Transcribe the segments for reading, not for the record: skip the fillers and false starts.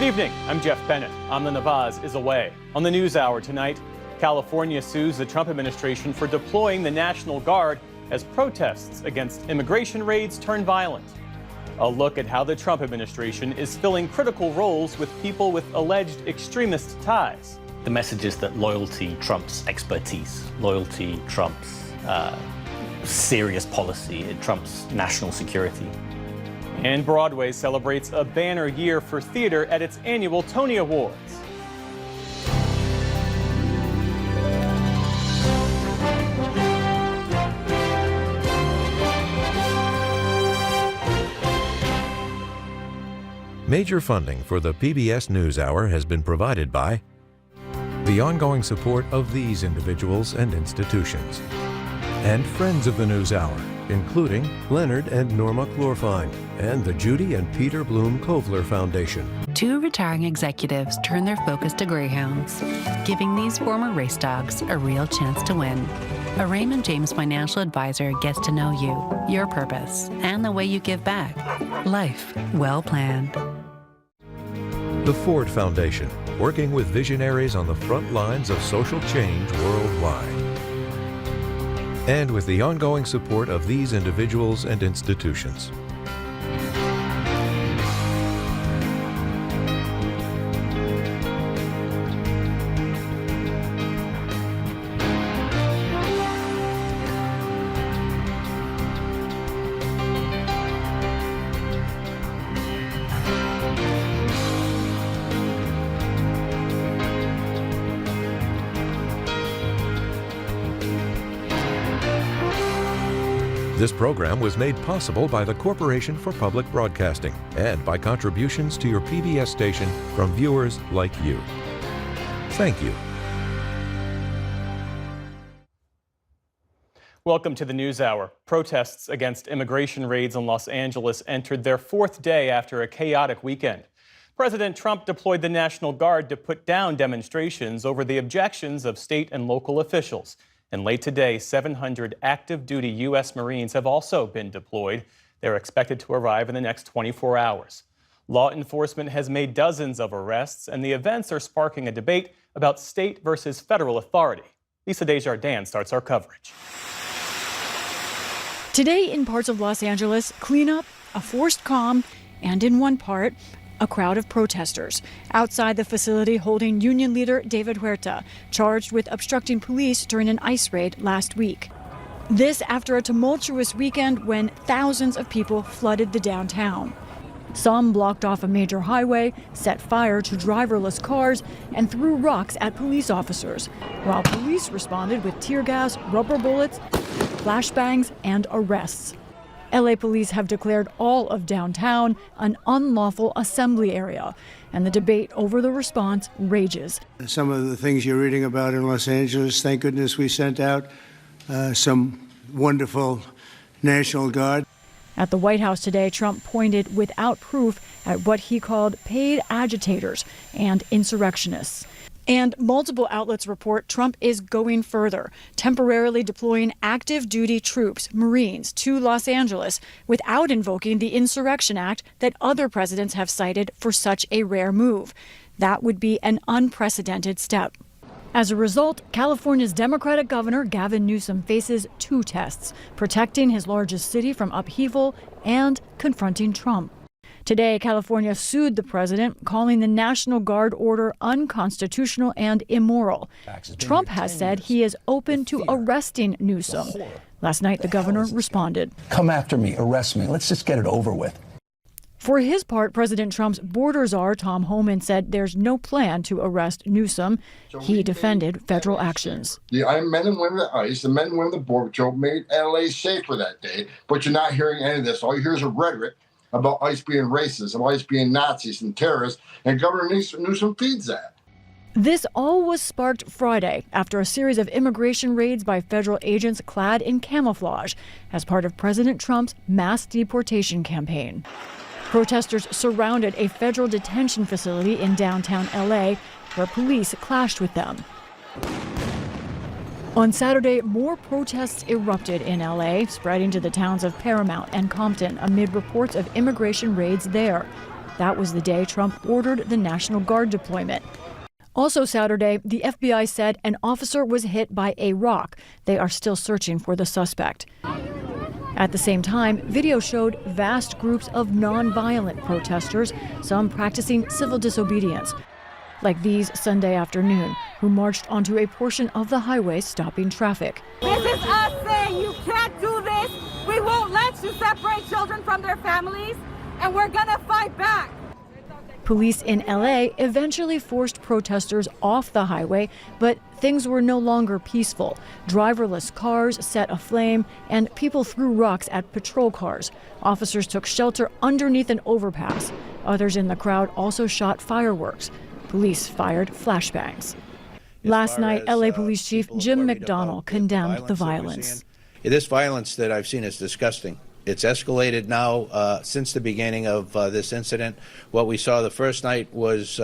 Good evening, I'm Jeff Bennett. Amna Nawaz is away. On the NewsHour tonight, California sues the Trump administration for deploying the National Guard as protests against immigration raids turn violent. A look at how the Trump administration is filling critical roles with people with alleged extremist ties. The message is that loyalty trumps expertise, loyalty trumps serious policy, it trumps national security. And Broadway celebrates a banner year for theater at its annual Tony Awards. Major funding for the PBS NewsHour has been provided by the ongoing support of these individuals and institutions, and friends of the NewsHour, including Leonard and Norma Chlorfine, and the Judy and Peter Bloom Kovler Foundation. Two retiring executives turn their focus to greyhounds, giving these former race dogs a real chance to win. A Raymond James financial advisor gets to know you, your purpose, and the way you give back. Life well planned. The Ford Foundation, working with visionaries on the front lines of social change worldwide. And with the ongoing support of these individuals and institutions. This program was made possible by the Corporation for Public Broadcasting and by contributions to your PBS station from viewers like you. Thank you. Welcome to the NewsHour. Protests against immigration raids in Los Angeles entered their fourth day after a chaotic weekend. President Trump deployed the National Guard to put down demonstrations over the objections of state and local officials. And late today, 700 active-duty U.S. Marines have also been deployed. They're expected to arrive in the next 24 hours. Law enforcement has made dozens of arrests, and the events are sparking a debate about state versus federal authority. Lisa Desjardins starts our coverage. Today, in parts of Los Angeles, cleanup, a forced calm, and in one part, a crowd of protesters outside the facility holding union leader David Huerta, charged with obstructing police during an ICE raid last week. This after a tumultuous weekend when thousands of people flooded the downtown. Some blocked off a major highway, set fire to driverless cars, and threw rocks at police officers, while police responded with tear gas, rubber bullets, flashbangs, and arrests. LA police have declared all of downtown an unlawful assembly area, and the debate over the response rages. Some of the things you're reading about in Los Angeles, thank goodness we sent out some wonderful National Guard. At the White House today, Trump pointed without proof at what he called paid agitators and insurrectionists. And multiple outlets report Trump is going further, temporarily deploying active duty troops, Marines, to Los Angeles without invoking the Insurrection Act that other presidents have cited for such a rare move. That would be an unprecedented step. As a result, California's Democratic Governor Gavin Newsom faces two tests, protecting his largest city from upheaval and confronting Trump. Today, California sued the president, calling the National Guard order unconstitutional and immoral. Trump has said he is open to arresting Newsom. Last night, the governor responded. Come after me, arrest me. Let's just get it over with. For his part, President Trump's border czar, Tom Homan, said there's no plan to arrest Newsom. He defended federal actions. The men and women of ICE, the men and women of the Border Patrol made LA safer that day, but you're not hearing any of this. All you hear is a rhetoric about ICE being racist, about ICE being Nazis and terrorists, and Governor Newsom feeds that. This all was sparked Friday after a series of immigration raids by federal agents clad in camouflage as part of President Trump's mass deportation campaign. Protesters surrounded a federal detention facility in downtown LA, where police clashed with them. On Saturday, more protests erupted in LA, spreading to the towns of Paramount and Compton amid reports of immigration raids there. That was the day Trump ordered the National Guard deployment. Also Saturday, the FBI said an officer was hit by a rock. They are still searching for the suspect. At the same time, video showed vast groups of nonviolent protesters, some practicing civil disobedience, like these Sunday afternoon, who marched onto a portion of the highway stopping traffic. This is us saying you can't do this. We won't let you separate children from their families, and we're gonna fight back. Police in LA eventually forced protesters off the highway, but things were no longer peaceful. Driverless cars set aflame, and people threw rocks at patrol cars. Officers took shelter underneath an overpass. Others in the crowd also shot fireworks. Police fired flashbangs. Last night, LA Police Chief Jim McDonnell condemned the violence. This violence that I've seen is disgusting. It's escalated now since the beginning of this incident. What we saw the first night was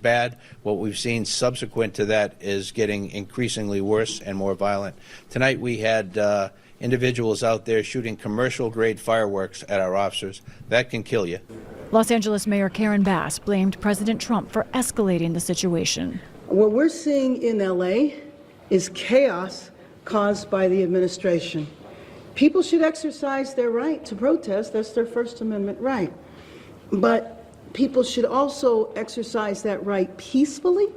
bad. What we've seen subsequent to that is getting increasingly worse and more violent. Tonight we had individuals out there shooting commercial-grade fireworks at our officers. That can kill you. Los Angeles Mayor Karen Bass blamed President Trump for escalating the situation. What we're seeing in LA is chaos caused by the administration. People should exercise their right to protest. That's their First Amendment right. But people should also exercise that right peacefully.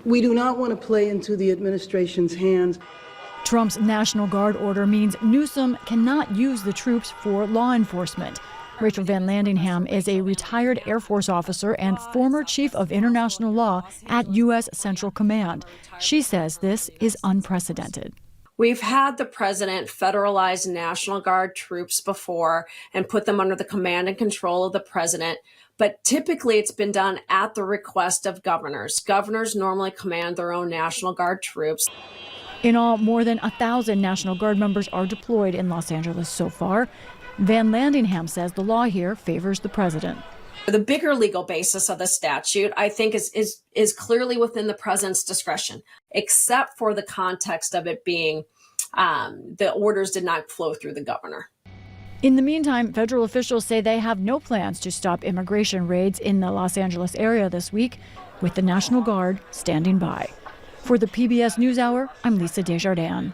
We do not want to play into the administration's hands. Trump's National Guard order means Newsom cannot use the troops for law enforcement. Rachel Van Landingham is a retired Air Force officer and former chief of international law at U.S. Central Command. She says this is unprecedented. We've had the president federalize National Guard troops before and put them under the command and control of the president. But typically it's been done at the request of governors. Governors normally command their own National Guard troops. In all, more than 1,000 National Guard members are deployed in Los Angeles so far. Van Landingham says the law here favors the president. The bigger legal basis of the statute, I think, is clearly within the president's discretion, except for the context of it being the orders did not flow through the governor. In the meantime, federal officials say they have no plans to stop immigration raids in the Los Angeles area this week, with the National Guard standing by. For the PBS NewsHour, I'm Lisa Desjardins.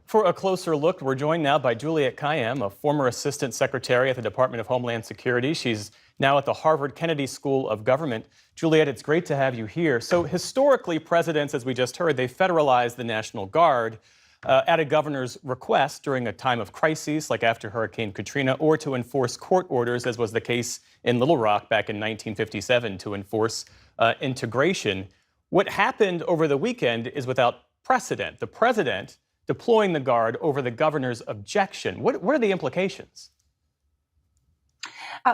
For a closer look, we're joined now by Juliette Kayyem, a former assistant secretary at the Department of Homeland Security. She's now at the Harvard Kennedy School of Government. Juliette, it's great to have you here. So historically, presidents, as we just heard, they federalized the National Guard at a governor's request during a time of crises, like after Hurricane Katrina, or to enforce court orders, as was the case in Little Rock back in 1957, to enforce integration. What happened over the weekend is without precedent. The president deploying the Guard over the governor's objection. What are the implications?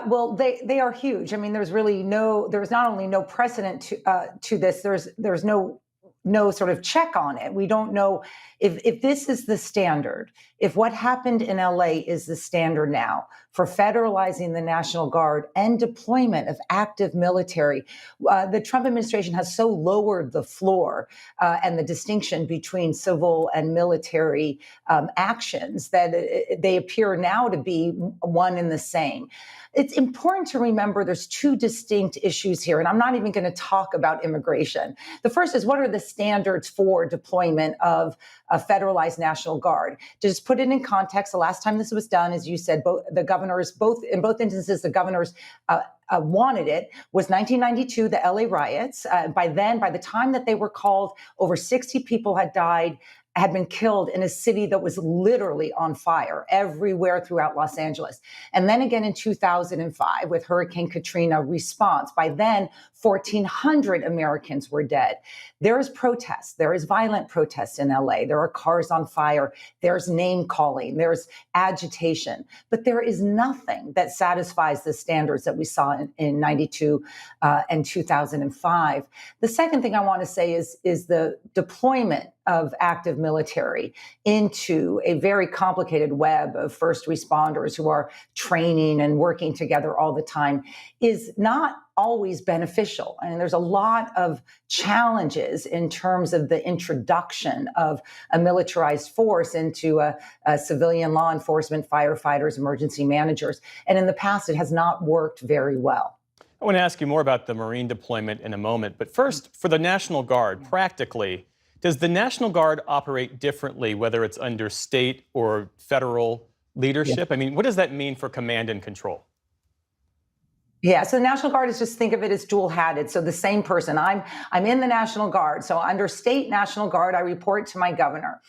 Well, they are huge. I mean, there's not only no precedent to this, there's no sort of check on it. We don't know if this is the standard, if what happened in LA is the standard now for federalizing the National Guard and deployment of active military. The Trump administration has so lowered the floor and the distinction between civil and military actions that they appear now to be one and the same. It's important to remember there's two distinct issues here, and I'm not even going to talk about immigration. The first is, what are the standards for deployment of a federalized National Guard? To just put it in context, the last time this was done, as you said, in both instances, the governors wanted it, was 1992, the LA riots. By the time that they were called, over 60 people had been killed in a city that was literally on fire everywhere throughout Los Angeles. And then again in 2005 with Hurricane Katrina response. By then, 1,400 Americans were dead. There is protest. There is violent protest in LA. There are cars on fire. There's name calling. There's agitation. But there is nothing that satisfies the standards that we saw in 92 and 2005. The second thing I want to say is the deployment of active military into a very complicated web of first responders who are training and working together all the time is not always beneficial. And there's a lot of challenges in terms of the introduction of a militarized force into a civilian law enforcement, firefighters, emergency managers. And in the past, it has not worked very well. I want to ask you more about the Marine deployment in a moment. But first, for the National Guard, practically, does the National Guard operate differently, whether it's under state or federal leadership? I mean, what does that mean for command and control? Yeah, so the National Guard is, just think of it as dual-hatted. So the same person. I'm in the National Guard. So under state National Guard, I report to my governor.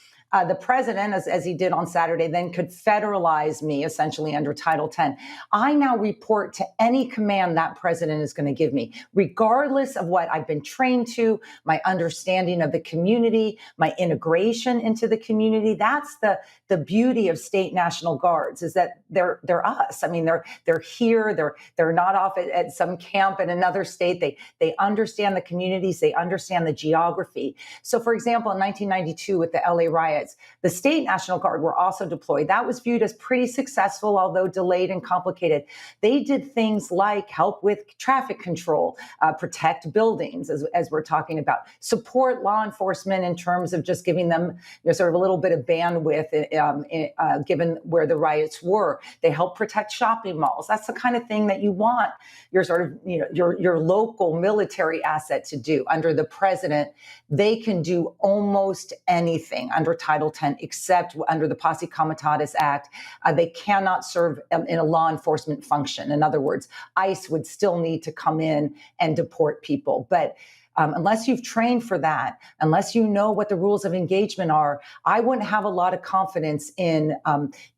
The president, as he did on Saturday, then could federalize me essentially under Title 10. I now report to any command that president is going to give me, regardless of what I've been trained to, my understanding of the community, my integration into the community. That's the beauty of state National Guards, is that they're us. I mean, they're here. They're not off at some camp in another state. They understand the communities. They understand the geography. So, for example, in 1992 with the LA riots, the state National Guard were also deployed. That was viewed as pretty successful, although delayed and complicated. They did things like help with traffic control, protect buildings, as we're talking about, support law enforcement in terms of just giving them sort of a little bit of bandwidth, given where the riots were. They help protect shopping malls. That's the kind of thing that you want your sort of your local military asset to do. Under the president, they can do almost anything under Title 10, except under the Posse Comitatus Act. They cannot serve in a law enforcement function. In other words, ICE would still need to come in and deport people. But unless you've trained for that, unless you know what the rules of engagement are, I wouldn't have a lot of confidence in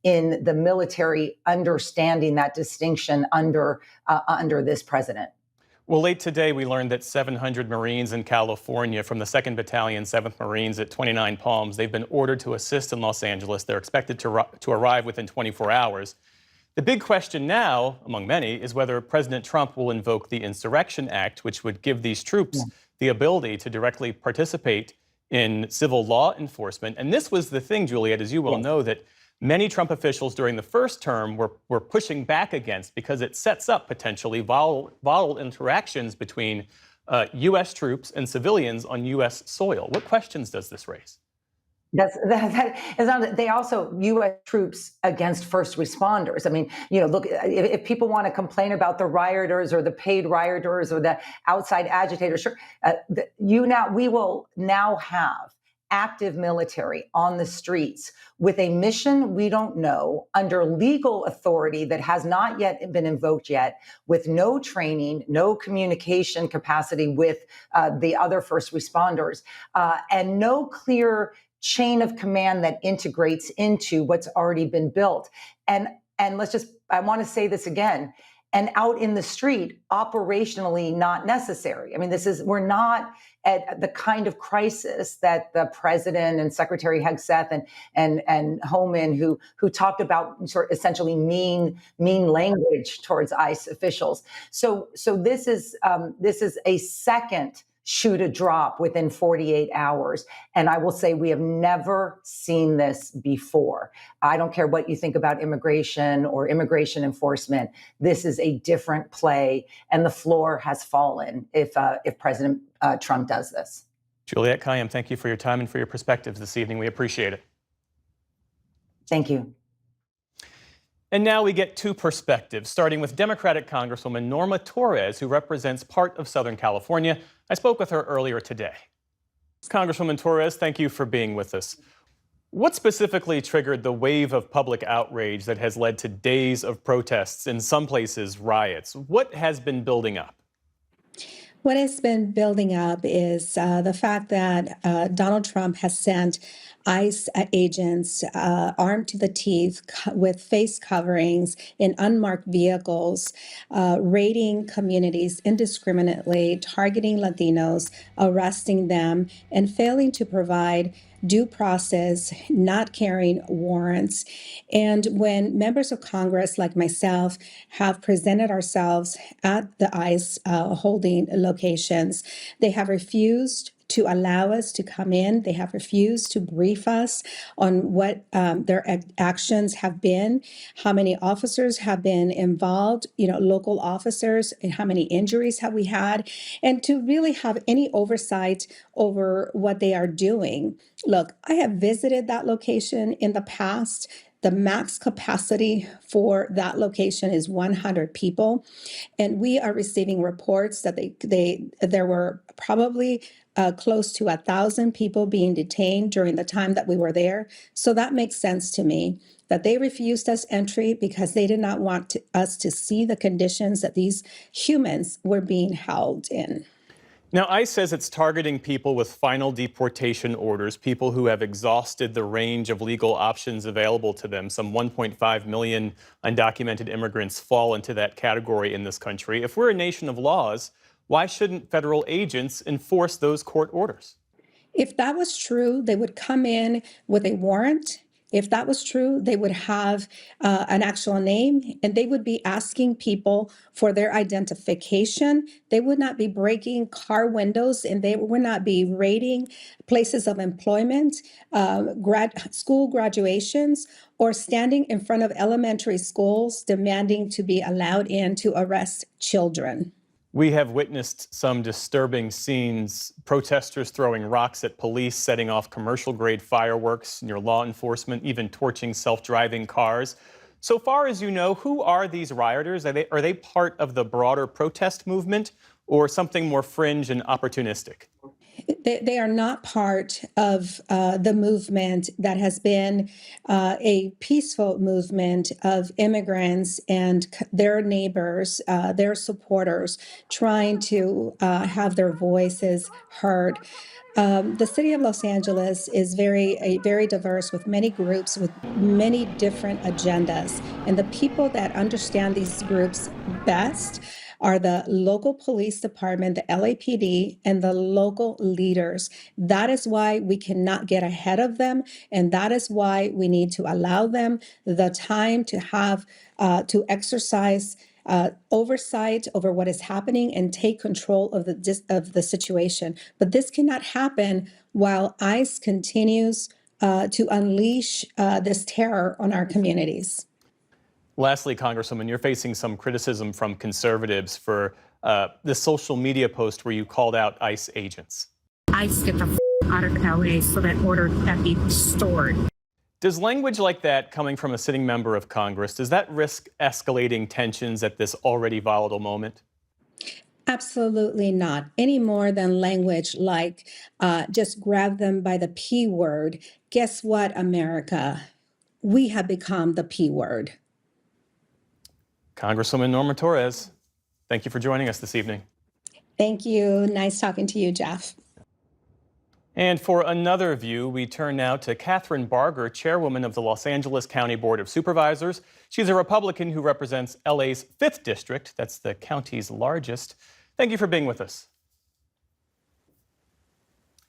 the military understanding that distinction under this president. Well, late today, we learned that 700 Marines in California from the 2nd Battalion, 7th Marines at 29 Palms, they've been ordered to assist in Los Angeles. They're expected to arrive within 24 hours. The big question now, among many, is whether President Trump will invoke the Insurrection Act, which would give these troops the ability to directly participate in civil law enforcement. And this was the thing, Juliet, as you well know, that many Trump officials during the first term were pushing back against, because it sets up potentially volatile interactions between U.S. troops and civilians on U.S. soil. What questions does this raise? They also U.S. troops against first responders. I mean, look, if people want to complain about the rioters or the paid rioters or the outside agitators, sure, we will now have active military on the streets with a mission we don't know, under legal authority that has not yet been invoked yet, with no training, no communication capacity with the other first responders, and no clear chain of command that integrates into what's already been built. And I want to say this again, and out in the street, operationally not necessary. I mean, we're not at the kind of crisis that the president and Secretary Hegseth and Homan, who talked about sort of essentially mean language towards ICE officials. So this is a second shoe to drop within 48 hours. And I will say we have never seen this before. I don't care what you think about immigration or immigration enforcement. This is a different play, and the floor has fallen if President Trump does this. Juliette Kayyem, thank you for your time and for your perspectives this evening. We appreciate it. Thank you. And now we get two perspectives, starting with Democratic Congresswoman Norma Torres, who represents part of Southern California. I spoke with her earlier today. Congresswoman Torres, thank you for being with us. What specifically triggered the wave of public outrage that has led to days of protests, in some places riots? What has been building up? What has been building up is the fact that Donald Trump has sent ICE agents armed to the teeth with face coverings in unmarked vehicles, raiding communities indiscriminately, targeting Latinos, arresting them, and failing to provide due process, not carrying warrants. And when members of Congress like myself have presented ourselves at the ICE holding locations, they have refused to allow us to come in. They have refused to brief us on what their actions have been, how many officers have been involved, local officers, and how many injuries have we had, and to really have any oversight over what they are doing. Look, I have visited that location in the past. The max capacity for that location is 100 people. And we are receiving reports that there were probably close to 1,000 people being detained during the time that we were there. So that makes sense to me that they refused us entry because they did not want us to see the conditions that these humans were being held in. Now, ICE says it's targeting people with final deportation orders, people who have exhausted the range of legal options available to them. Some 1.5 million undocumented immigrants fall into that category in this country. If we're a nation of laws, why shouldn't federal agents enforce those court orders? If that was true, they would come in with a warrant. If that was true, they would have an actual name, and they would be asking people for their identification. They would not be breaking car windows, and they would not be raiding places of employment, school graduations, or standing in front of elementary schools demanding to be allowed in to arrest children. We have witnessed some disturbing scenes, protesters throwing rocks at police, setting off commercial-grade fireworks near law enforcement, even torching self-driving cars. So far as you know, who are these rioters? Are they part of the broader protest movement or something more fringe and opportunistic? They are not part of the movement that has been a peaceful movement of immigrants and their neighbors, their supporters, trying to have their voices heard. The city of Los Angeles is very diverse, with many groups with many different agendas. And the people that understand these groups best are the local police department, the LAPD, and the local leaders. That is why we cannot get ahead of them, and that is why we need to allow them the time to have to exercise oversight over what is happening and take control of the situation. But this cannot happen while ICE continues to unleash this terror on our communities. Lastly, Congresswoman, you're facing some criticism from conservatives for the social media post where you called out ICE agents. ICE get the out of LA so that order can be restored. Does language like that coming from a sitting member of Congress, does that risk escalating tensions at this already volatile moment? Absolutely not, any more than language like just grab them by the P word. Guess what, America? We have become the P word. Congresswoman Norma Torres, thank you for joining us this evening. Thank you. Nice talking to you, Jeff. And for another view, we turn now to Catherine Barger, chairwoman of the Los Angeles County Board of Supervisors. She's a Republican who represents LA's 5th district. That's the county's largest. Thank you for being with us.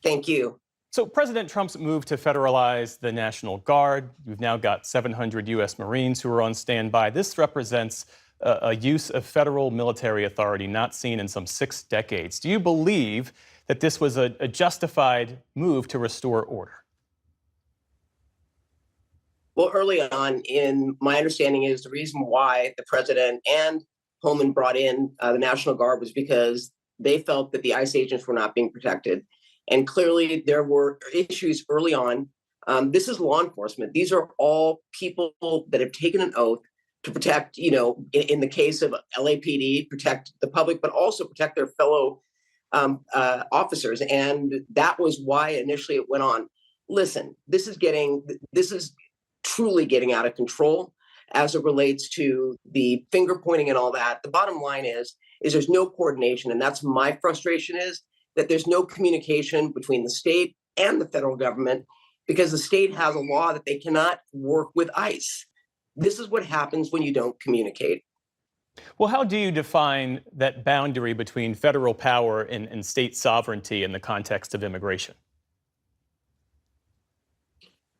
Thank you. So President Trump's move to federalize the National Guard, you've now got 700 U.S. Marines who are on standby. This represents a use of federal military authority not seen in some 6 decades. Do you believe that this was a justified move to restore order? Well, early on, in my understanding is the reason why the president and Holman brought in the National Guard was because they felt that the ICE agents were not being protected. And clearly there were issues early on. This is law enforcement. These are all people that have taken an oath to protect, in the case of LAPD, protect the public, but also protect their fellow officers. And that was why initially it went on. Listen, this is truly getting out of control as it relates to the finger pointing and all that. The bottom line is there's no coordination. And that's my frustration, is that there's no communication between the state and the federal government, because the state has a law that they cannot work with ICE. This is what happens when you don't communicate. Well, how do you define that boundary between federal power and state sovereignty in the context of immigration?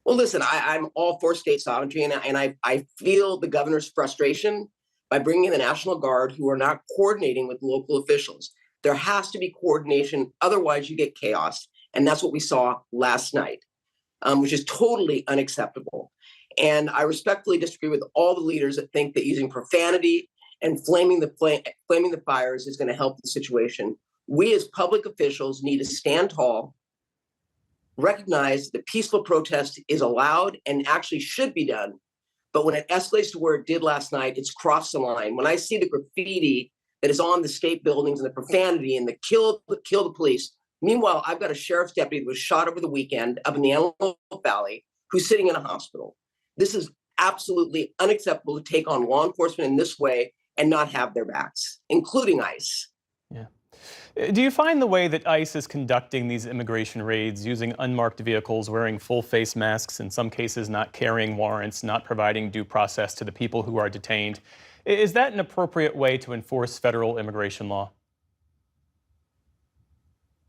Well, listen, I'm all for state sovereignty, and I feel the governor's frustration by bringing in the National Guard, who are not coordinating with local officials. There has to be coordination, otherwise you get chaos. And that's what we saw last night, which is totally unacceptable. And I respectfully disagree with all the leaders that think that using profanity and flaming the fires is going to help the situation. We as public officials need to stand tall, recognize that peaceful protest is allowed and actually should be done, But when it escalates to where it did last night, it's crossed the line. When I see the graffiti that is on the state buildings and the profanity and the kill the police. Meanwhile, I've got a sheriff's deputy that was shot over the weekend up in the Antelope Valley who's sitting in a hospital. This is absolutely unacceptable to take on law enforcement in this way and not have their backs, including ICE. Yeah. Do you find the way that ICE is conducting these immigration raids, using unmarked vehicles, wearing full face masks, in some cases not carrying warrants, not providing due process to the people who are detained, is that an appropriate way to enforce federal immigration law?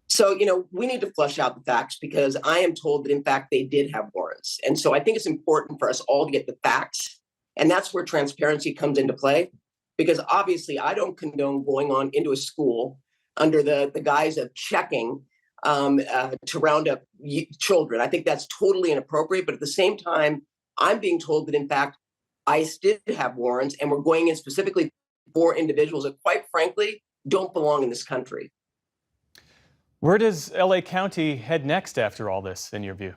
So, we need to flesh out the facts because I am told that, in fact, they did have warrants. And so I think it's important for us all to get the facts. And that's where transparency comes into play. Because obviously, I don't condone going on into a school under the guise of checking to round up children. I think that's totally inappropriate. But at the same time, I'm being told that, in fact, ICE did have warrants and were going in specifically for individuals that, quite frankly, don't belong in this country. Where does LA County head next after all this, in your view?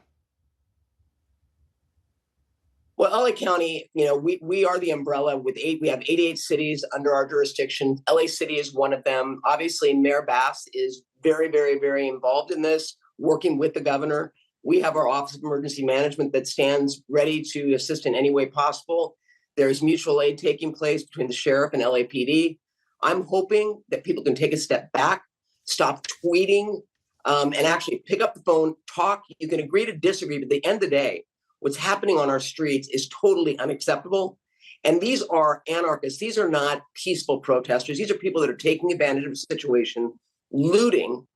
Well, LA County, we are the umbrella with we have 88 cities under our jurisdiction. LA City is one of them. Obviously, Mayor Bass is very, very, very involved in this, working with the governor. We have our Office of Emergency Management that stands ready to assist in any way possible. There's mutual aid taking place between the sheriff and LAPD. I'm hoping that people can take a step back, stop tweeting, and actually pick up the phone, talk. You can agree to disagree, but at the end of the day, what's happening on our streets is totally unacceptable. And these are anarchists. These are not peaceful protesters. These are people that are taking advantage of the situation, looting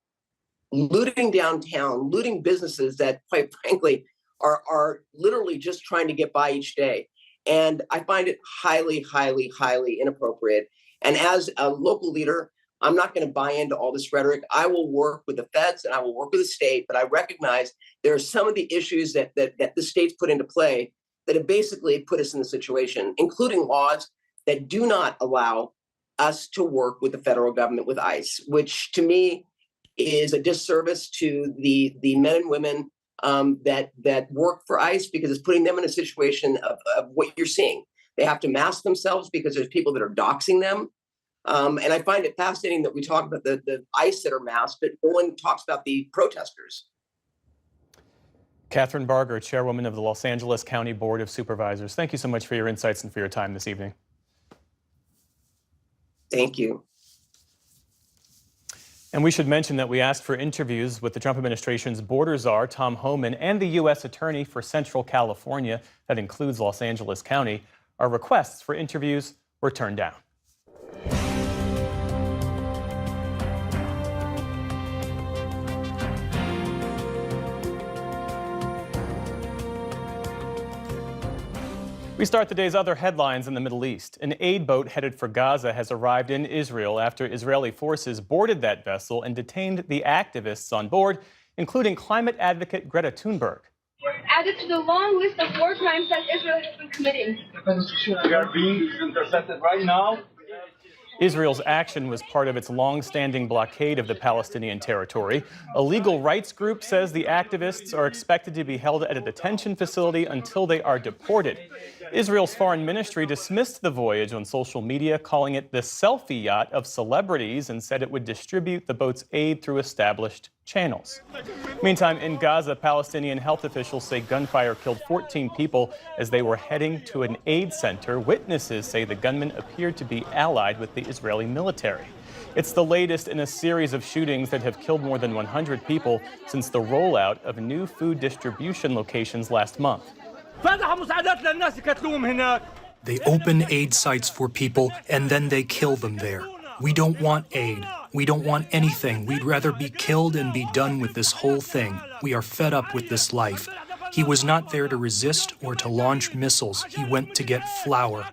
downtown, looting businesses that, quite frankly, are literally just trying to get by each day. And I find it highly, highly, highly inappropriate. And as a local leader, I'm not going to buy into all this rhetoric. I will work with the feds and I will work with the state, but I recognize there are some of the issues that the state's put into play that have basically put us in the situation, including laws that do not allow us to work with the federal government, with ICE, which to me is a disservice to the men and women that work for ICE, because it's putting them in a situation of what you're seeing. They have to mask themselves because there's people that are doxing them. And I find it fascinating that we talk about the ICE that are masked, but no one talks about the protesters. Catherine Barger, Chairwoman of the Los Angeles County Board of Supervisors. Thank you so much for your insights and for your time this evening. Thank you. And we should mention that we asked for interviews with the Trump administration's border czar, Tom Homan, and the U.S. Attorney for Central California, that includes Los Angeles County. Our requests for interviews were turned down. We start the day's other headlines in the Middle East. An aid boat headed for Gaza has arrived in Israel after Israeli forces boarded that vessel and detained the activists on board, including climate advocate Greta Thunberg. Added to the long list of war crimes that Israel has been committing. We are being intercepted right now. Israel's action was part of its long-standing blockade of the Palestinian territory. A legal rights group says the activists are expected to be held at a detention facility until they are deported. Israel's foreign ministry dismissed the voyage on social media, calling it the selfie yacht of celebrities, and said it would distribute the boat's aid through established channels. Meantime, in Gaza, Palestinian health officials say gunfire killed 14 people as they were heading to an aid center. Witnesses say the gunmen appeared to be allied with the Israeli military. It's the latest in a series of shootings that have killed more than 100 people since the rollout of new food distribution locations last month. They open aid sites for people and then they kill them there. We don't want aid. We don't want anything. We'd rather be killed and be done with this whole thing. We are fed up with this life. He was not there to resist or to launch missiles. He went to get flour.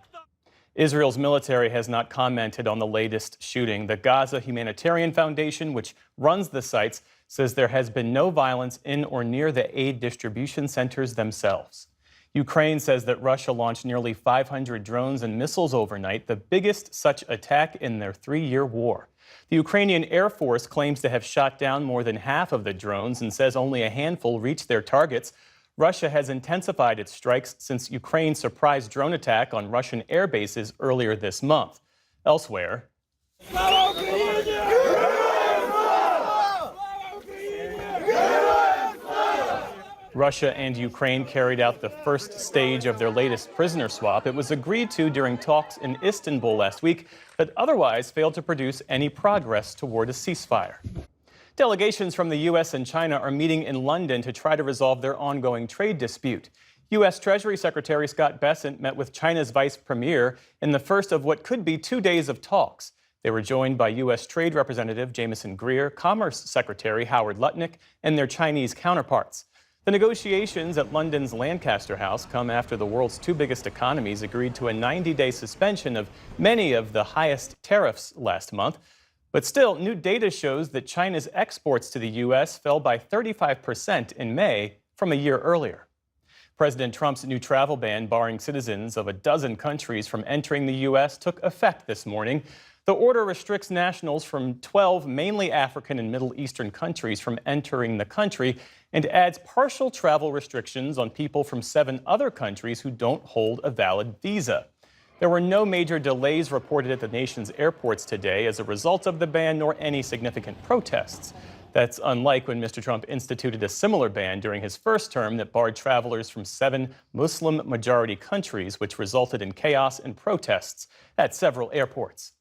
Israel's military has not commented on the latest shooting. The Gaza Humanitarian Foundation, which runs the sites, says there has been no violence in or near the aid distribution centers themselves. Ukraine says that Russia launched nearly 500 drones and missiles overnight, the biggest such attack in their 3-year war. The Ukrainian Air Force claims to have shot down more than half of the drones and says only a handful reached their targets. Russia has intensified its strikes since Ukraine's surprise drone attack on Russian air bases earlier this month. Elsewhere, Russia and Ukraine carried out the first stage of their latest prisoner swap. It was agreed to during talks in Istanbul last week, but otherwise failed to produce any progress toward a ceasefire. Delegations from the U.S. and China are meeting in London to try to resolve their ongoing trade dispute. U.S. Treasury Secretary Scott Bessent met with China's vice premier in the first of what could be 2 days of talks. They were joined by U.S. Trade Representative Jameson Greer, Commerce Secretary Howard Lutnick, and their Chinese counterparts. The negotiations at London's Lancaster House come after the world's two biggest economies agreed to a 90-day suspension of many of the highest tariffs last month. But still, new data shows that China's exports to the U.S. fell by 35% in May from a year earlier. President Trump's new travel ban barring citizens of a dozen countries from entering the U.S. took effect this morning. The order restricts nationals from 12 mainly African and Middle Eastern countries from entering the country and adds partial travel restrictions on people from 7 other countries who don't hold a valid visa. There were no major delays reported at the nation's airports today as a result of the ban, nor any significant protests. That's unlike when Mr. Trump instituted a similar ban during his first term that barred travelers from 7 Muslim-majority countries, which resulted in chaos and protests at several airports.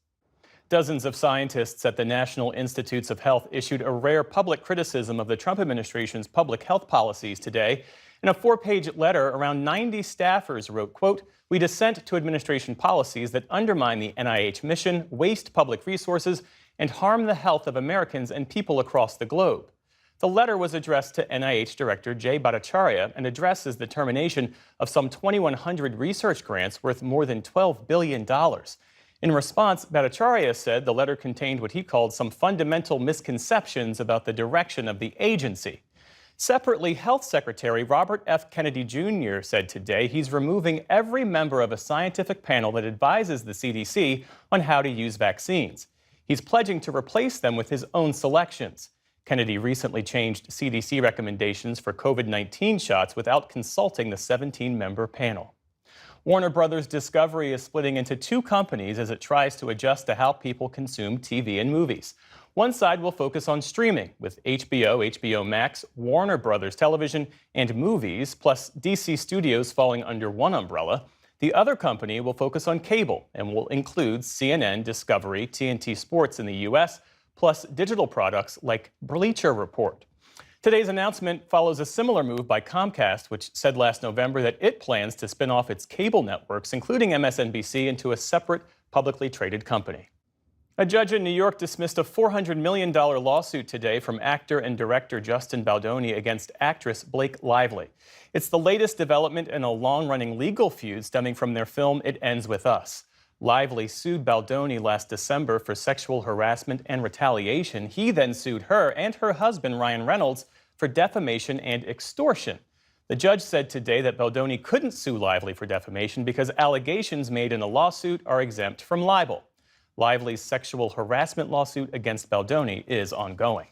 Dozens of scientists at the National Institutes of Health issued a rare public criticism of the Trump administration's public health policies today. In a 4-page letter, around 90 staffers wrote, quote, "We dissent to administration policies that undermine the NIH mission, waste public resources, and harm the health of Americans and people across the globe." The letter was addressed to NIH Director Jay Bhattacharya and addresses the termination of some 2,100 research grants worth more than $12 billion. In response, Bhattacharya said the letter contained what he called some fundamental misconceptions about the direction of the agency. Separately, Health Secretary Robert F. Kennedy Jr. said today he's removing every member of a scientific panel that advises the CDC on how to use vaccines. He's pledging to replace them with his own selections. Kennedy recently changed CDC recommendations for COVID-19 shots without consulting the 17-member panel. Warner Brothers Discovery is splitting into 2 companies as it tries to adjust to how people consume TV and movies. One side will focus on streaming, with HBO, HBO Max, Warner Brothers Television, and Movies, plus DC Studios falling under one umbrella. The other company will focus on cable and will include CNN, Discovery, TNT Sports in the U.S., plus digital products like Bleacher Report. Today's announcement follows a similar move by Comcast, which said last November that it plans to spin off its cable networks, including MSNBC, into a separate publicly traded company. A judge in New York dismissed a $400 million lawsuit today from actor and director Justin Baldoni against actress Blake Lively. It's the latest development in a long-running legal feud stemming from their film It Ends With Us. Lively sued Baldoni last December for sexual harassment and retaliation. He then sued her and her husband, Ryan Reynolds, for defamation and extortion. The judge said today that Baldoni couldn't sue Lively for defamation because allegations made in a lawsuit are exempt from libel. Lively's sexual harassment lawsuit against Baldoni is ongoing.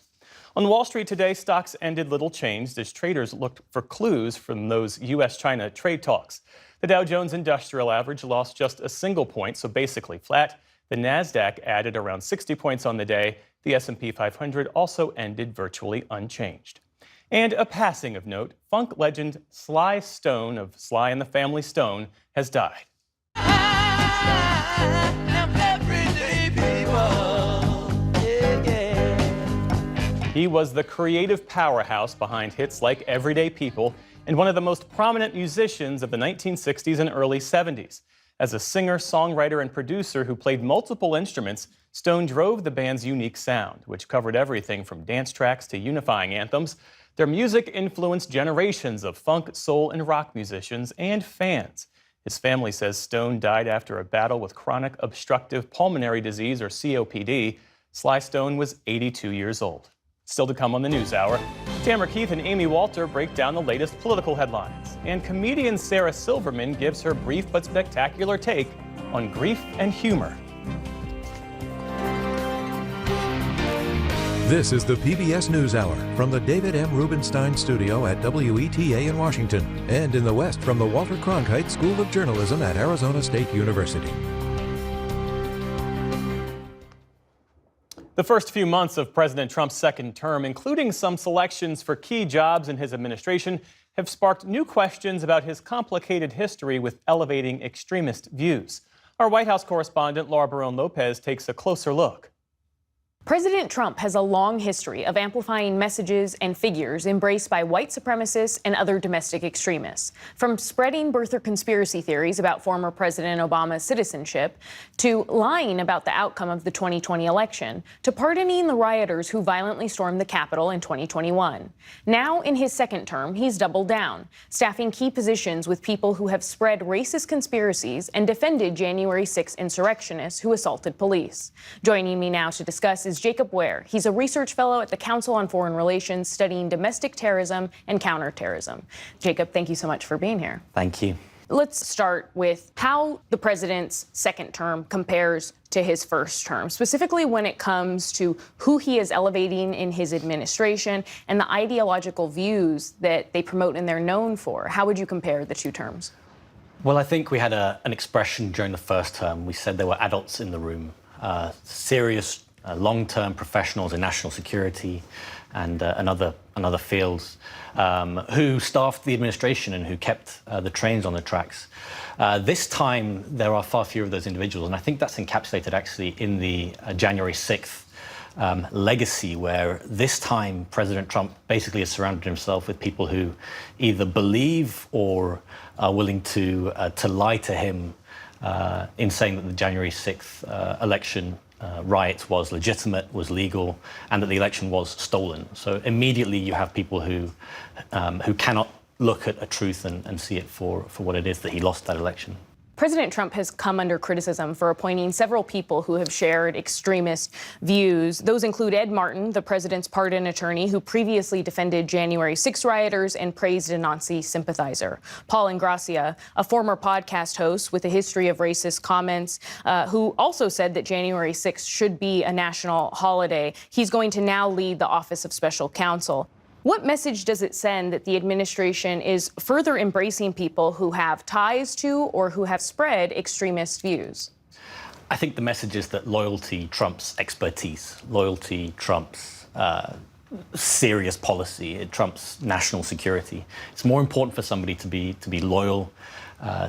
On Wall Street today, stocks ended little changed as traders looked for clues from those U.S.-China trade talks. The Dow Jones Industrial Average lost just a single point, so basically flat. The Nasdaq added around 60 points on the day. The S&P 500 also ended virtually unchanged. And a passing of note, funk legend Sly Stone of Sly and the Family Stone has died. He was the creative powerhouse behind hits like Everyday People and one of the most prominent musicians of the 1960s and early 70s. As a singer, songwriter, and producer who played multiple instruments, Stone drove the band's unique sound, which covered everything from dance tracks to unifying anthems. Their music influenced generations of funk, soul, and rock musicians and fans. His family says Stone died after a battle with chronic obstructive pulmonary disease, or COPD. Sly Stone was 82 years old. Still to come on the NewsHour, Tamara Keith and Amy Walter break down the latest political headlines. And comedian Sarah Silverman gives her brief but spectacular take on grief and humor. This is the PBS NewsHour from the David M. Rubenstein Studio at WETA in Washington and in the West from the Walter Cronkite School of Journalism at Arizona State University. The first few months of President Trump's second term, including some selections for key jobs in his administration, have sparked new questions about his complicated history with elevating extremist views. Our White House correspondent Laura Barón-Lopez takes a closer look. President Trump has a long history of amplifying messages and figures embraced by white supremacists and other domestic extremists, from spreading birther conspiracy theories about former President Obama's citizenship, to lying about the outcome of the 2020 election, to pardoning the rioters who violently stormed the Capitol in 2021. Now, in his second term, he's doubled down, staffing key positions with people who have spread racist conspiracies and defended January 6 insurrectionists who assaulted police. Joining me now to discuss is Jacob Ware. He's a research fellow at the Council on Foreign Relations studying domestic terrorism and counterterrorism. Jacob, thank you so much for being here. Thank you. Let's start with how the president's second term compares to his first term, specifically when it comes to who he is elevating in his administration and the ideological views that they promote and they're known for. How would you compare the two terms? Well, I think we had an expression during the first term. We said there were adults in the room, serious long-term professionals in national security and other fields who staffed the administration and who kept the trains on the tracks. This time, there are far fewer of those individuals, and I think that's encapsulated actually in the January 6th legacy, where this time President Trump basically has surrounded himself with people who either believe or are willing to lie to him in saying that the January 6th election riot was legitimate, was legal, and that the election was stolen. So immediately you have people who cannot look at a truth and see it for what it is, that he lost that election. President Trump has come under criticism for appointing several people who have shared extremist views. Those include Ed Martin, the president's pardon attorney, who previously defended January 6 rioters and praised a Nazi sympathizer. Paul Ingrassia, a former podcast host with a history of racist comments, who also said that January 6 should be a national holiday. He's going to now lead the Office of Special Counsel. What message does it send that the administration is further embracing people who have ties to or who have spread extremist views? I think the message is that loyalty trumps expertise, loyalty trumps serious policy, it trumps national security. It's more important for somebody to be loyal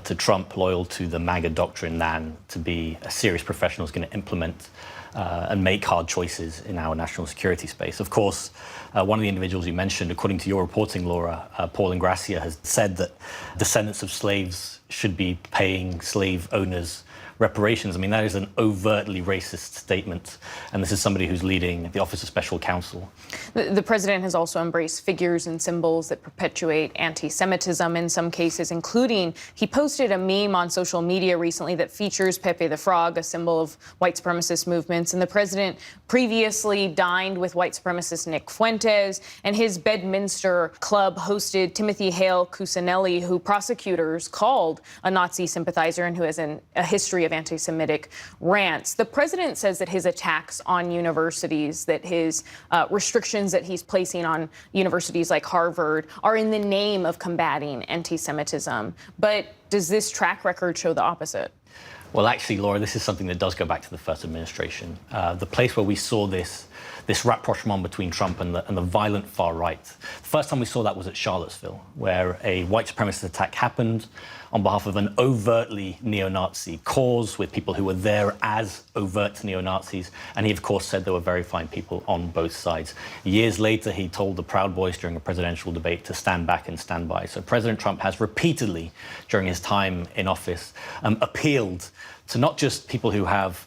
to Trump, loyal to the MAGA doctrine, than to be a serious professional who's going to implement and make hard choices in our national security space. Of course, one of the individuals you mentioned, according to your reporting, Laura, Paul Ingrassia, has said that descendants of slaves should be paying slave owners reparations. I mean, that is an overtly racist statement, and this is somebody who's leading the Office of Special Counsel. The president has also embraced figures and symbols that perpetuate anti-Semitism in some cases, including he posted a meme on social media recently that features Pepe the Frog, a symbol of white supremacist movements, and the president previously dined with white supremacist Nick Fuentes, and his Bedminster club hosted Timothy Hale Cusinelli, who prosecutors called a Nazi sympathizer and who has a history of anti-Semitic rants. The president says that his attacks on universities, that his restrictions that he's placing on universities like Harvard are in the name of combating anti-Semitism. But does this track record show the opposite? Well, actually, Laura, this is something that does go back to the first administration. The place where we saw this rapprochement between Trump and the violent far right. The first time we saw that was at Charlottesville, where a white supremacist attack happened on behalf of an overtly neo-Nazi cause with people who were there as overt neo-Nazis. And he, of course, said there were very fine people on both sides. Years later, he told the Proud Boys during a presidential debate to stand back and stand by. So President Trump has repeatedly, during his time in office, appealed to not just people who have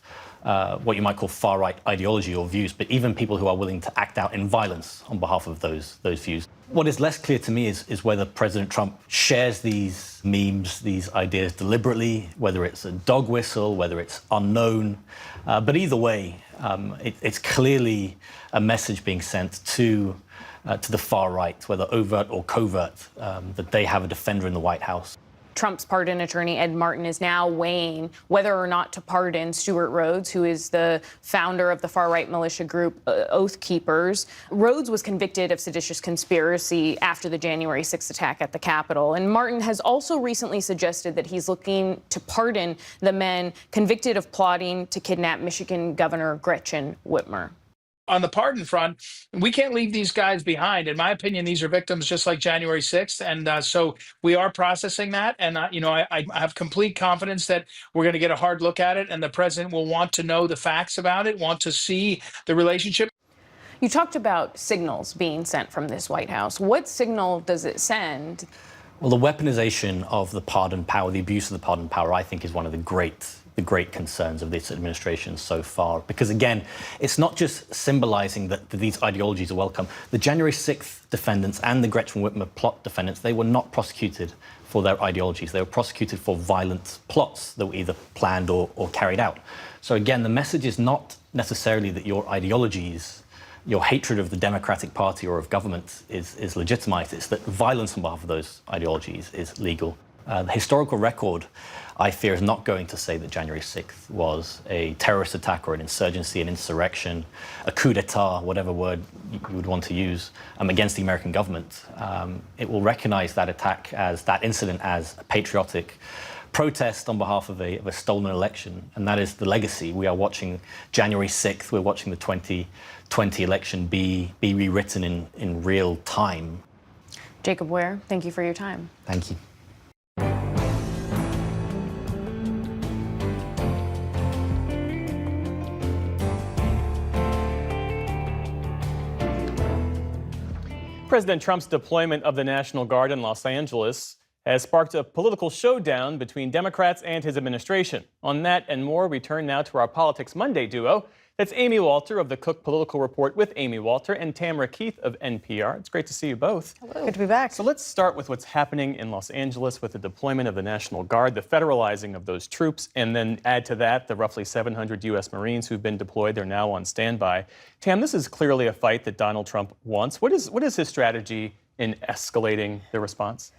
what you might call far-right ideology or views, but even people who are willing to act out in violence on behalf of those views. What is less clear to me is whether President Trump shares these memes, these ideas deliberately, whether it's a dog whistle, whether it's unknown. But either way, it's clearly a message being sent to the far right, whether overt or covert, that they have a defender in the White House. Trump's pardon attorney, Ed Martin, is now weighing whether or not to pardon Stewart Rhodes, who is the founder of the far-right militia group Oath Keepers. Rhodes was convicted of seditious conspiracy after the January 6th attack at the Capitol. And Martin has also recently suggested that he's looking to pardon the men convicted of plotting to kidnap Michigan Governor Gretchen Whitmer. On the pardon front, we can't leave these guys behind. In my opinion, these are victims just like January 6th. And so we are processing that. And, I have complete confidence that we're going to get a hard look at it. And the president will want to know the facts about it, want to see the relationship. You talked about signals being sent from this White House. What signal does it send? Well, the weaponization of the pardon power, the abuse of the pardon power, I think is one of the great concerns of this administration so far. Because again, it's not just symbolizing that these ideologies are welcome. The January 6th defendants and the Gretchen Whitmer plot defendants, they were not prosecuted for their ideologies. They were prosecuted for violent plots that were either planned or carried out. So again, the message is not necessarily that your ideologies, your hatred of the Democratic Party or of government is legitimized. It's that violence on behalf of those ideologies is legal. The historical record, I fear, is not going to say that January 6th was a terrorist attack or an insurgency, an insurrection, a coup d'etat, whatever word you would want to use, against the American government. It will recognize that attack, as that incident, as a patriotic protest on behalf of a stolen election. And that is the legacy. We are watching January 6th, we're watching the 2020 election be rewritten in real time. Jacob Ware, thank you for your time. Thank you. President Trump's deployment of the National Guard in Los Angeles has sparked a political showdown between Democrats and his administration. On that and more, we turn now to our Politics Monday duo. That's Amy Walter of the Cook Political Report with Amy Walter and Tamara Keith of NPR. It's great to see you both. Hello. Good to be back. So let's start with what's happening in Los Angeles with the deployment of the National Guard, the federalizing of those troops, and then add to that the roughly 700 U.S. Marines who've been deployed. They're now on standby. Tam, this is clearly a fight that Donald Trump wants. What is his strategy in escalating the response?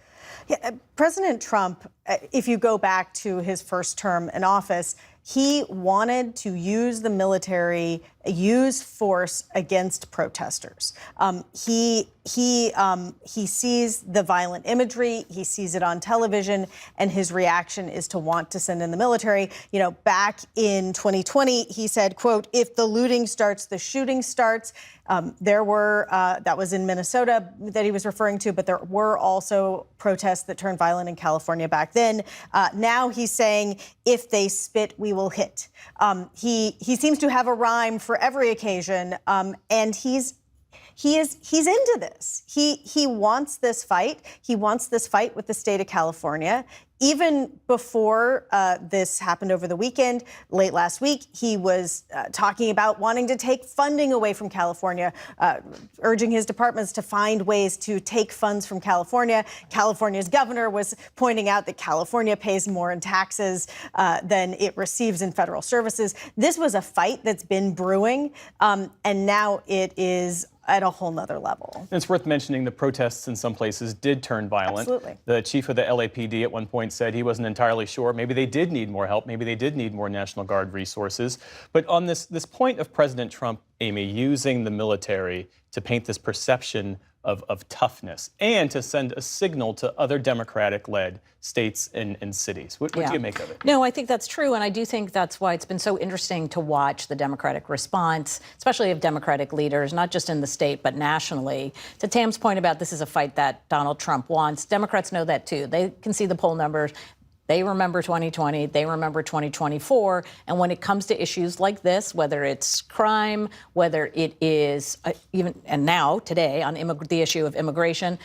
Yeah, President Trump, if you go back to his first term in office, he wanted to use the military, use force against protesters. He sees the violent imagery, he sees it on television, and his reaction is to want to send in the military. You know, back in 2020, he said, quote, "If the looting starts, the shooting starts." There were, that was in Minnesota that he was referring to, but there were also protests that turned violent in California back then. Now he's saying, if they spit, we will hit. He seems to have a rhyme for every occasion, and he's into this. He wants this fight. He wants this fight with the state of California. Even before this happened over the weekend, late last week, he was talking about wanting to take funding away from California, urging his departments to find ways to take funds from California. California's governor was pointing out that California pays more in taxes than it receives in federal services. This was a fight that's been brewing, and now it is at a whole nother level. And it's worth mentioning the protests in some places did turn violent. Absolutely. The chief of the LAPD at one point said he wasn't entirely sure. Maybe they did need more help. Maybe they did need more National Guard resources. But on this point of President Trump, Amy, using the military to paint this perception of toughness and to send a signal to other Democratic-led states and cities. What do you make of it? No, I think that's true, and I do think that's why it's been so interesting to watch the Democratic response, especially of Democratic leaders, not just in the state, but nationally. To Tam's point about this is a fight that Donald Trump wants, Democrats know that too. They can see the poll numbers. They remember 2020, they remember 2024, and when it comes to issues like this, whether it's crime, whether it is even, and now, today, on the issue of immigration,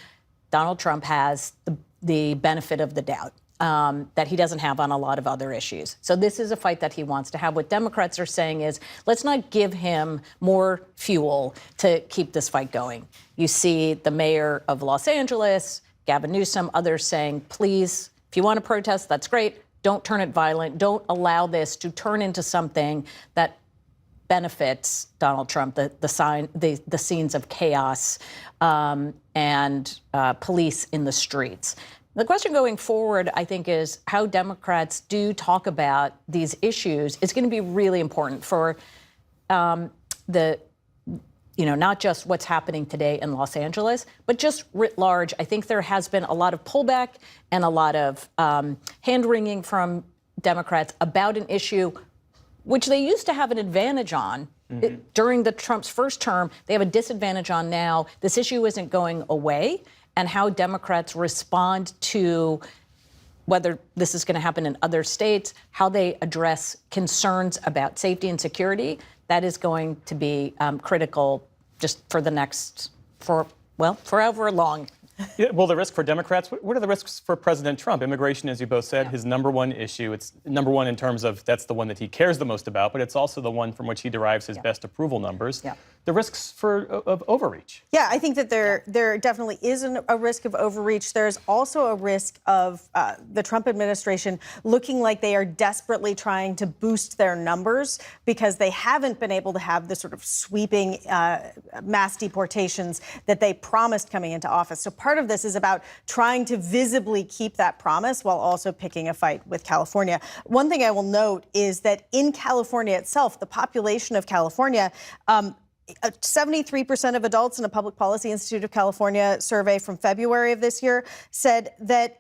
Donald Trump has the benefit of the doubt that he doesn't have on a lot of other issues. So this is a fight that he wants to have. What Democrats are saying is, let's not give him more fuel to keep this fight going. You see the mayor of Los Angeles, Gavin Newsom, others saying, please, if you want to protest, that's great. Don't turn it violent. Don't allow this to turn into something that benefits Donald Trump, the scenes of chaos and police in the streets. The question going forward, I think, is how Democrats do talk about these issues. It's going to be really important for not just what's happening today in Los Angeles, but just writ large. I think there has been a lot of pullback and a lot of hand-wringing from Democrats about an issue which they used to have an advantage on. During the Trump's first term. They have a disadvantage on now. This issue isn't going away, and how Democrats respond to whether this is going to happen in other states, how they address concerns about safety and security, that is going to be critical just for the next, forever long. Yeah, well, the risk for Democrats, what are the risks for President Trump? Immigration, as you both said, his number one issue. It's number one in terms of that's the one that he cares the most about, but it's also the one from which he derives his best approval numbers. The risks of overreach. Yeah, I think that there definitely is a risk of overreach. There's also a risk of the Trump administration looking like they are desperately trying to boost their numbers because they haven't been able to have the sort of sweeping mass deportations that they promised coming into office. So part of this is about trying to visibly keep that promise while also picking a fight with California. One thing I will note is that in California itself, the population of California, 73% of adults in a Public Policy Institute of California survey from February of this year said that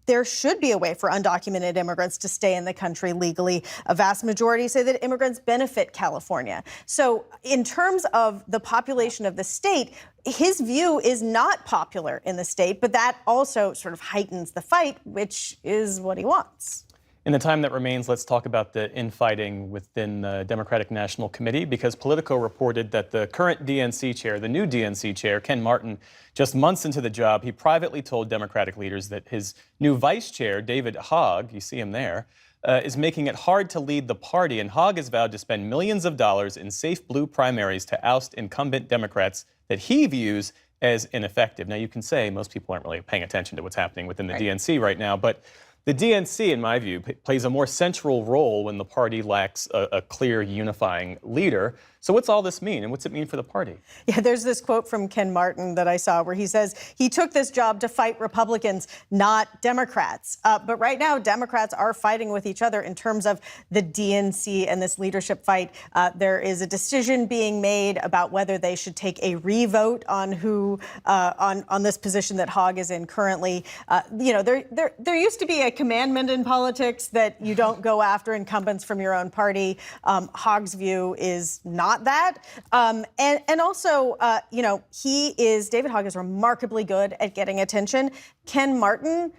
there should be a way for undocumented immigrants to stay in the country legally. A vast majority say that immigrants benefit California. So in terms of the population of the state, his view is not popular in the state, but that also sort of heightens the fight, which is what he wants. In the time that remains, let's talk about the infighting within the Democratic National Committee, because Politico reported that the current DNC chair, the new DNC chair, Ken Martin, just months into the job, he privately told Democratic leaders that his new vice chair, David Hogg, you see him there, is making it hard to lead the party. And Hogg has vowed to spend millions of dollars in safe blue primaries to oust incumbent Democrats that he views as ineffective. Now, you can say most people aren't really paying attention to what's happening within the DNC right now, but the DNC, in my view, plays a more central role when the party lacks a clear unifying leader. So what's all this mean, and what's it mean for the party? Yeah, there's this quote from Ken Martin that I saw where he says he took this job to fight Republicans, not Democrats. But right now, Democrats are fighting with each other in terms of the DNC and this leadership fight. There is a decision being made about whether they should take a re-vote on who on this position that Hogg is in currently. There used to be a commandment in politics that you don't go after incumbents from your own party. Hogg's view is not that. And also, David Hogg is remarkably good at getting attention. Ken Martin,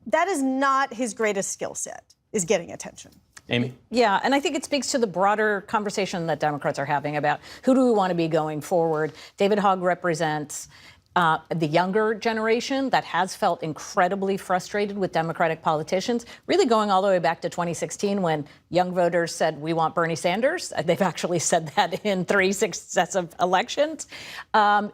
that is not his greatest skill set, is getting attention. Amy? Yeah, and I think it speaks to the broader conversation that Democrats are having about who do we want to be going forward. David Hogg represents the younger generation that has felt incredibly frustrated with Democratic politicians, really going all the way back to 2016 when young voters said, we want Bernie Sanders. They've actually said that in 3 successive elections.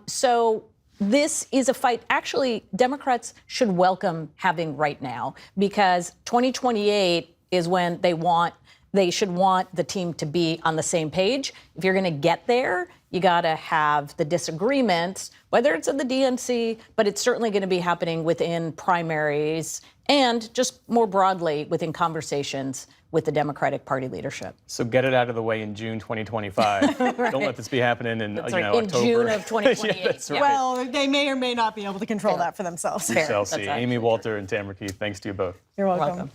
So this is a fight actually Democrats should welcome having right now, because 2028 is when they should want the team to be on the same page. If you're going to get there, you got to have the disagreements, whether it's in the DNC, but it's certainly going to be happening within primaries and just more broadly within conversations with the Democratic Party leadership. So get it out of the way in June 2025. Right. Don't let this be happening in October. In June of 2028. Yeah, that's right. Well, they may or may not be able to control that for themselves. We shall see. Amy, Walter, and Tamara Keith, thanks to you both. You're welcome.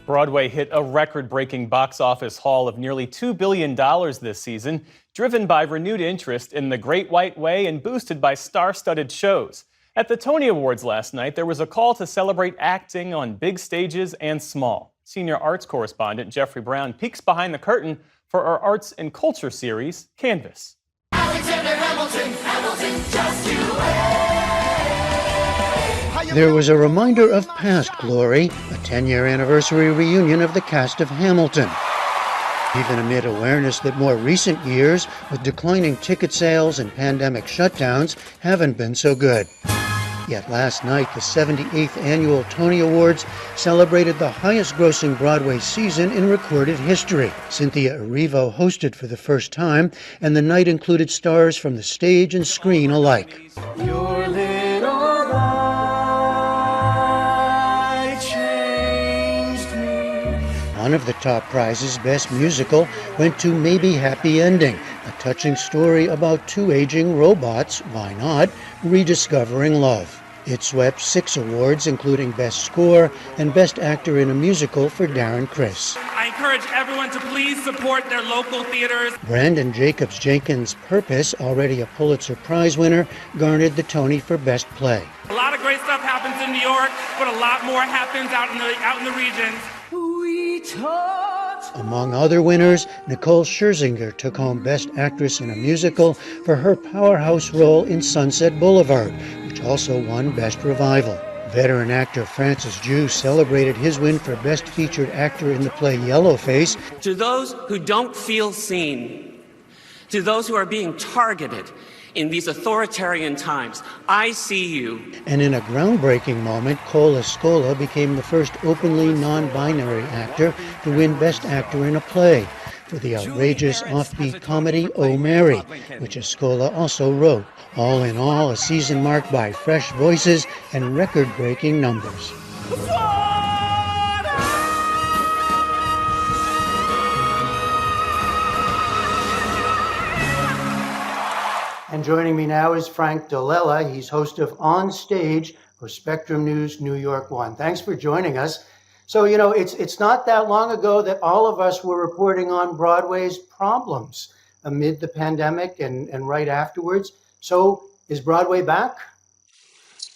Broadway hit a record-breaking box office haul of nearly $2 billion this season, driven by renewed interest in The Great White Way and boosted by star-studded shows. At the Tony Awards last night, there was a call to celebrate acting on big stages and small. Senior arts correspondent Jeffrey Brown peeks behind the curtain for our arts and culture series, Canvas. Alexander Hamilton, Hamilton, just you wait. There was a reminder of past glory, a 10-year anniversary reunion of the cast of Hamilton. Even amid awareness that more recent years, with declining ticket sales and pandemic shutdowns, haven't been so good. Yet last night, the 78th annual Tony Awards celebrated the highest-grossing Broadway season in recorded history. Cynthia Erivo hosted for the first time, and the night included stars from the stage and screen alike. Your little light changed me. One of the top prizes, Best Musical, went to Maybe Happy Ending, a touching story about two aging robots, why not, rediscovering love. It swept 6 awards, including Best Score and Best Actor in a Musical for Darren Criss. I encourage everyone to please support their local theaters. Brandon Jacobs Jenkins' Purpose, already a Pulitzer Prize winner, garnered the Tony for Best Play. A lot of great stuff happens in New York, but a lot more happens out in the regions. We taught. Among other winners, Nicole Scherzinger took home Best Actress in a Musical for her powerhouse role in Sunset Boulevard, which also won Best Revival. Veteran actor Francis Jew celebrated his win for Best Featured Actor in the play Yellowface. To those who don't feel seen, to those who are being targeted in these authoritarian times, I see you. And in a groundbreaking moment, Cole Escola became the first openly non-binary actor to win Best Actor in a Play for the outrageous offbeat comedy Oh Mary, which Escola also wrote. All in all, a season marked by fresh voices and record-breaking numbers. And joining me now is Frank Dolella. He's host of On Stage for Spectrum News New York One. Thanks for joining us. So, you know, it's not that long ago that all of us were reporting on Broadway's problems amid the pandemic and right afterwards. So is Broadway back?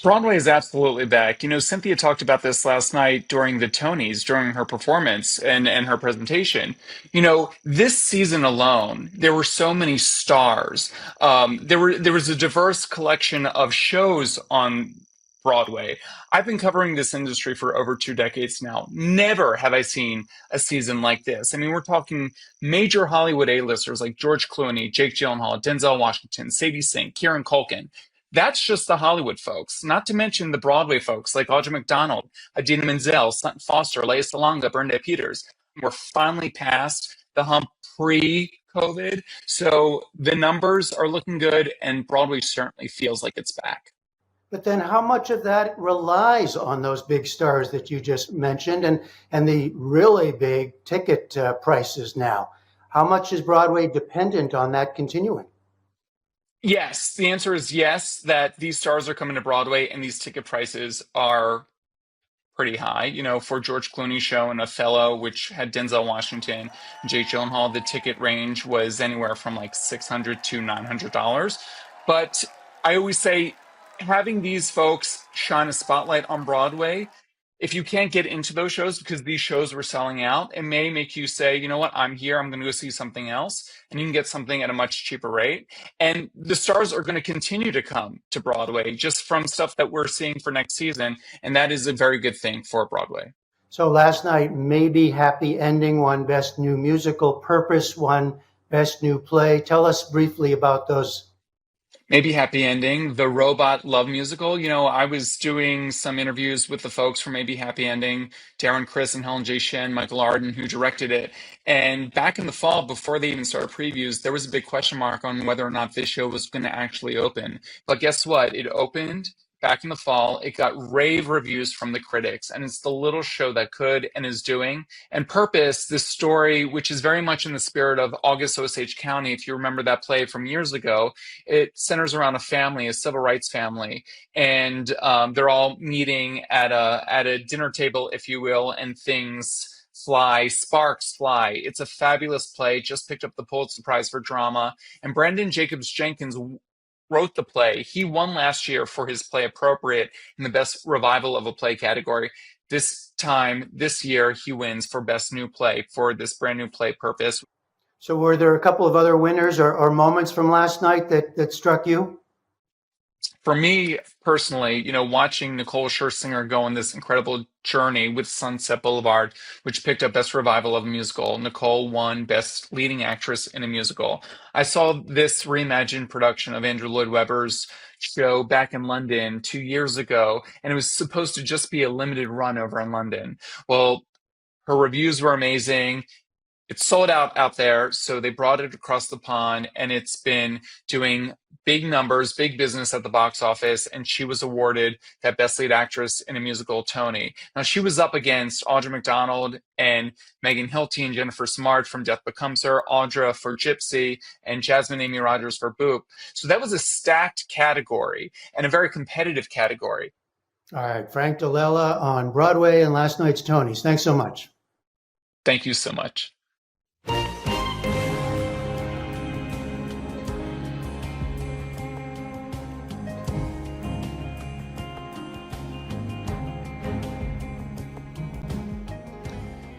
Broadway is absolutely back. You know, Cynthia talked about this last night during the Tonys, during her performance and her presentation. You know, this season alone, there were so many stars. There was a diverse collection of shows on Broadway. I've been covering this industry for over 2 decades now. Never have I seen a season like this. I mean, we're talking major Hollywood A-listers like George Clooney, Jake Gyllenhaal, Denzel Washington, Sadie Sink, Kieran Culkin. That's just the Hollywood folks, not to mention the Broadway folks like Audra McDonald, Idina Menzel, Sutton Foster, Lea Salonga, Brenda Peters. We're finally past the hump pre-COVID, so the numbers are looking good, and Broadway certainly feels like it's back. But then how much of that relies on those big stars that you just mentioned and the really big ticket prices now? How much is Broadway dependent on that continuing? Yes, the answer is yes, that these stars are coming to Broadway and these ticket prices are pretty high. You know, for George Clooney's show and Othello, which had Denzel Washington and Jake Gyllenhaal, the ticket range was anywhere from like $600 to $900. But I always say, having these folks shine a spotlight on Broadway, if you can't get into those shows because these shows were selling out, it may make you say, you know what, I'm here, I'm going to go see something else, and you can get something at a much cheaper rate. And the stars are going to continue to come to Broadway just from stuff that we're seeing for next season, and that is a very good thing for Broadway. So last night, Maybe Happy Ending won Best New Musical, Purpose won Best New Play. Tell us briefly about those. Maybe Happy Ending, the robot love musical. You know, I was doing some interviews with the folks from Maybe Happy Ending, Darren Criss and Helen J. Shen, Michael Arden, who directed it. And back in the fall, before they even started previews, there was a big question mark on whether or not this show was going to actually open. But guess what? It opened back in the fall. It got rave reviews from the critics, and it's the little show that could and is doing. And Purpose, this story, which is very much in the spirit of August Osage County, if you remember that play from years ago, it centers around a family, a civil rights family, and they're all meeting at a dinner table, if you will, and things fly, sparks fly. It's a fabulous play, just picked up the Pulitzer Prize for drama, and Brandon Jacobs Jenkins wrote the play. He won last year for his play Appropriate in the Best Revival of a Play category. This year, he wins for Best New Play for this brand new play, Purpose. So were there a couple of other winners or moments from last night that struck you? For me personally, watching Nicole Scherzinger go on this incredible journey with Sunset Boulevard, which picked up Best Revival of a Musical. Nicole won Best Leading Actress in a Musical. I saw this reimagined production of Andrew Lloyd Webber's show back in London 2 years ago, and it was supposed to just be a limited run over in London. Well, her reviews were amazing. It's sold out there, so they brought it across the pond, and it's been doing big numbers, big business at the box office, and she was awarded that Best Lead Actress in a Musical Tony. Now, she was up against Audra McDonald and Megan Hilty and Jennifer Smart from Death Becomes Her, Audra for Gypsy, and Jasmine Amy Rogers for Boop. So that was a stacked category and a very competitive category. All right, Frank Delella on Broadway and last night's Tonys. Thanks so much. Thank you so much.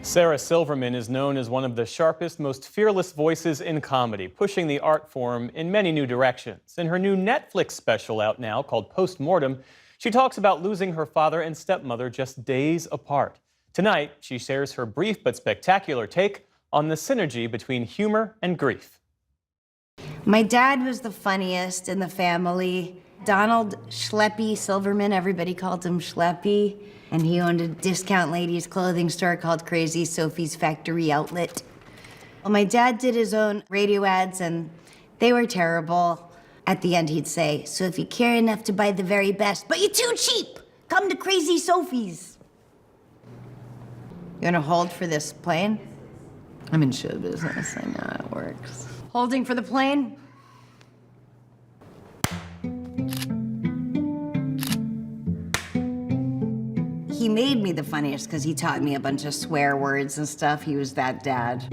Sarah Silverman is known as one of the sharpest, most fearless voices in comedy, pushing the art form in many new directions. In her new Netflix special out now called Postmortem, she talks about losing her father and stepmother just days apart. Tonight, she shares her brief but spectacular take on the synergy between humor and grief. My dad was the funniest in the family. Donald Schleppy Silverman, everybody called him Schleppy. And he owned a discount ladies' clothing store called Crazy Sophie's Factory Outlet. Well, my dad did his own radio ads, and they were terrible. At the end, he'd say, "So if you care enough to buy the very best, but you're too cheap, come to Crazy Sophie's." You wanna hold for this plane? I'm in show business, I know how it works. Holding for the plane? He made me the funniest because he taught me a bunch of swear words and stuff. He was that dad.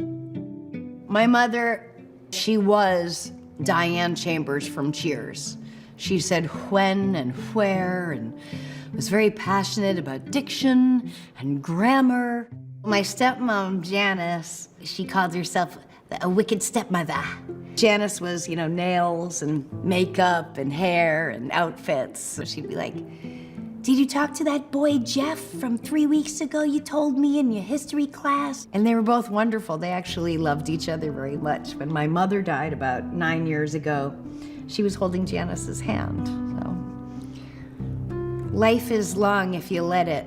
My mother, she was Diane Chambers from Cheers. She said when and where and was very passionate about diction and grammar. My stepmom, Janice, she called herself a wicked stepmother. Janice was, nails and makeup and hair and outfits. So she'd be like, "Did you talk to that boy Jeff from 3 weeks ago you told me in your history class?" And they were both wonderful. They actually loved each other very much. When my mother died about 9 years ago, she was holding Janice's hand. So life is long if you let it.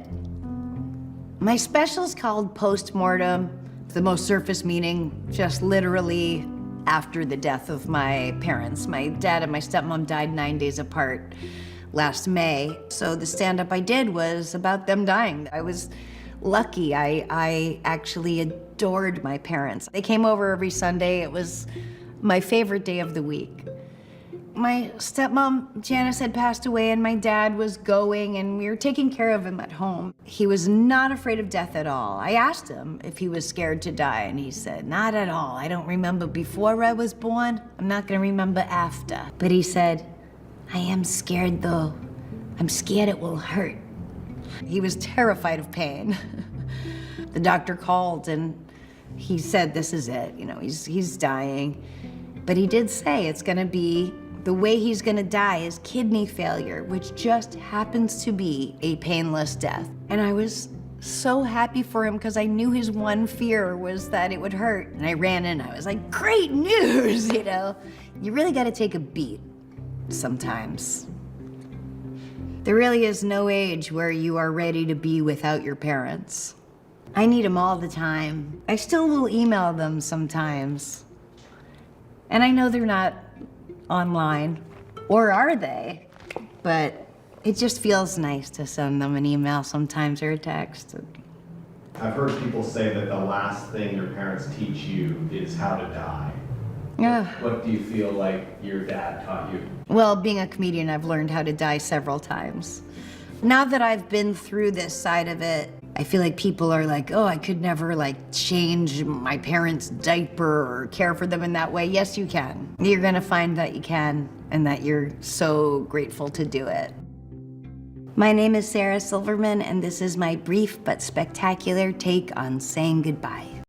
My special's called Postmortem. The most surface meaning, just literally after the death of my parents. My dad and my stepmom died 9 days apart last May. So the stand-up I did was about them dying. I was lucky. I actually adored my parents. They came over every Sunday. It was my favorite day of the week. My stepmom, Janice, had passed away and my dad was going and we were taking care of him at home. He was not afraid of death at all. I asked him if he was scared to die and he said, "Not at all. I don't remember before I was born. I'm not gonna remember after." But he said, "I am scared though. I'm scared it will hurt." He was terrified of pain. The doctor called and he said, "This is it, he's dying." But he did say it's gonna be, the way he's gonna die is kidney failure, which just happens to be a painless death. And I was so happy for him because I knew his one fear was that it would hurt. And I ran in, I was like, "Great news, You really gotta take a beat sometimes. There really is no age where you are ready to be without your parents. I need them all the time. I still will email them sometimes. And I know they're not online, or are they? But it just feels nice to send them an email sometimes or a text. I've heard people say that the last thing your parents teach you is how to die. What do you feel like your dad taught you? Well, being a comedian, I've learned how to die several times. Now that I've been through this side of it, I feel like people are like, "Oh, I could never change my parents' diaper or care for them in that way." Yes, you can. You're gonna find that you can and that you're so grateful to do it. My name is Sarah Silverman and this is my brief but spectacular take on saying goodbye.